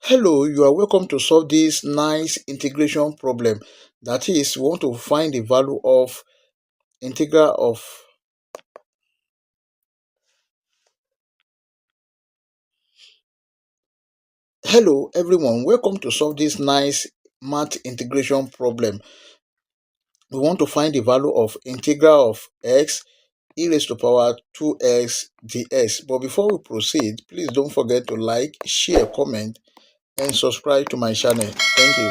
Hello, you are welcome to solve this nice integration problem. That is, we want to find the value of integral of. Hello, everyone. Welcome to solve this nice math integration problem. We want to find the value of integral of x e raised to power 2x dx. But before we proceed, please don't forget to like, share, comment, and subscribe to my channel. Thank you.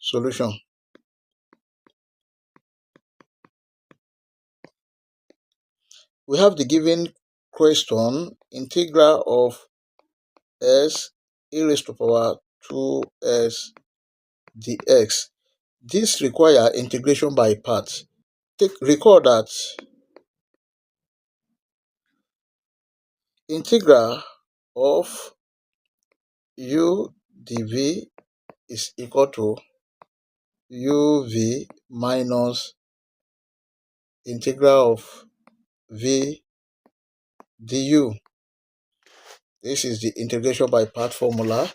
Solution. We have the given question, integral of s e raised to power 2s dx. This requires integration by parts. Recall that integral of u dv is equal to uv minus integral of v du. This is the integration by part formula.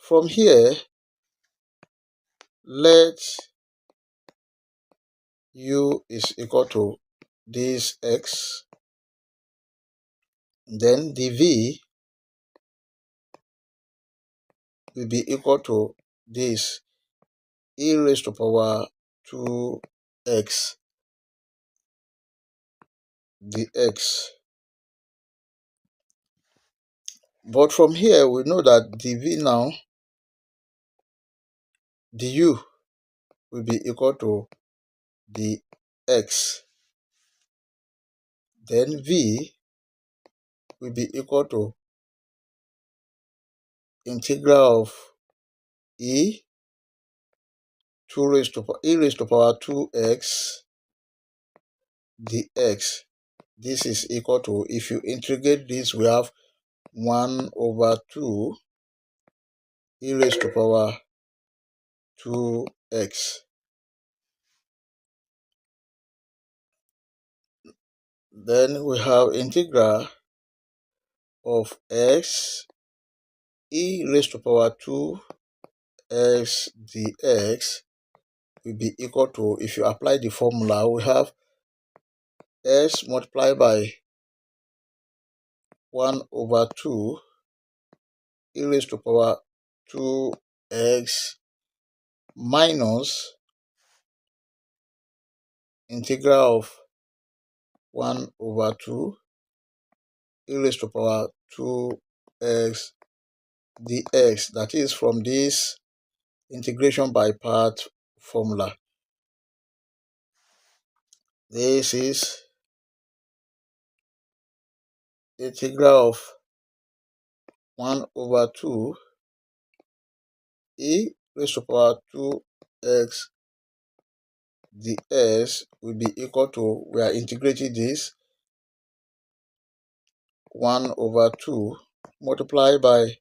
From here, let u is equal to this x, then dv will be equal to this e raised to power 2x dx. But from here, we know that dv now, du will be equal to dx. Then v will be equal to integral of e raised to power 2x dx. This is equal to, if you integrate this, we have 1 over 2 e raised to power 2x. Then we have integral of x e raised to power 2x dx will be equal to, if you apply the formula, we have s multiplied by 1 over 2 e raised to power 2x minus integral of 1 over 2 e raised to power 2x dx. That is from this integration by part formula. This is integral of 1 over 2 e raised to power 2x dx will be equal to, we are integrating this, 1 over 2 multiplied by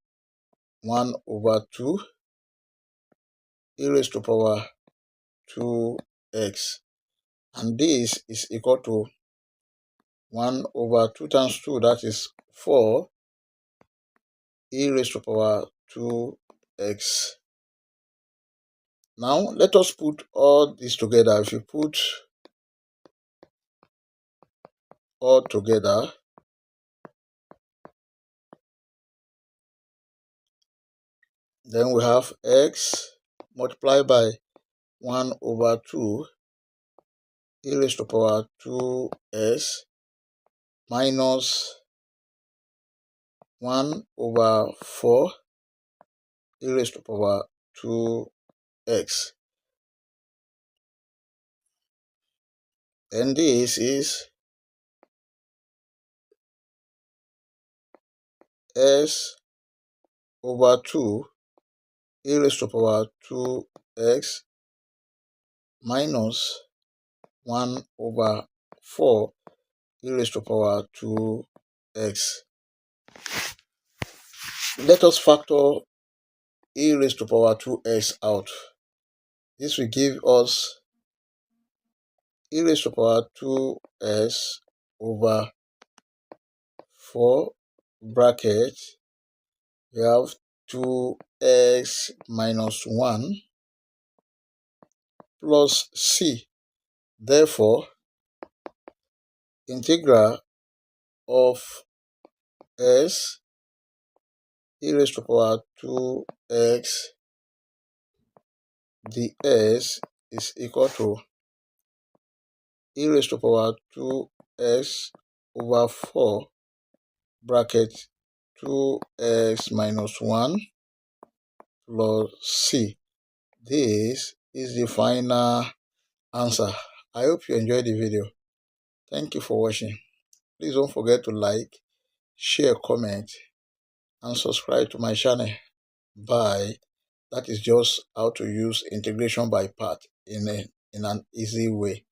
1 over 2 e raised to power 2x. And this is equal to 1 over 2 times 2, that is 4 e raised to power 2x. Now let us put all this together. If you put all together, then we have x multiplied by 1 over 2 e raised to power 2s minus 1 over 4 e raised to power 2x. And this is s over 2 e raised to power 2x minus 1 over 4 e raised to power 2x. Let us factor e raised to power 2x out. This will give us e raised to power 2s over 4 bracket. We have 2x minus 1 plus c. Therefore, integral of s e raised to power 2x ds is equal to e raised to power 2x over 4 bracket 2x minus 1 plus c. This is the final answer. I hope you enjoyed the video. Thank you for watching. Please don't forget to like, share, comment, and subscribe to my channel. Bye. That is just how to use integration by part in an easy way.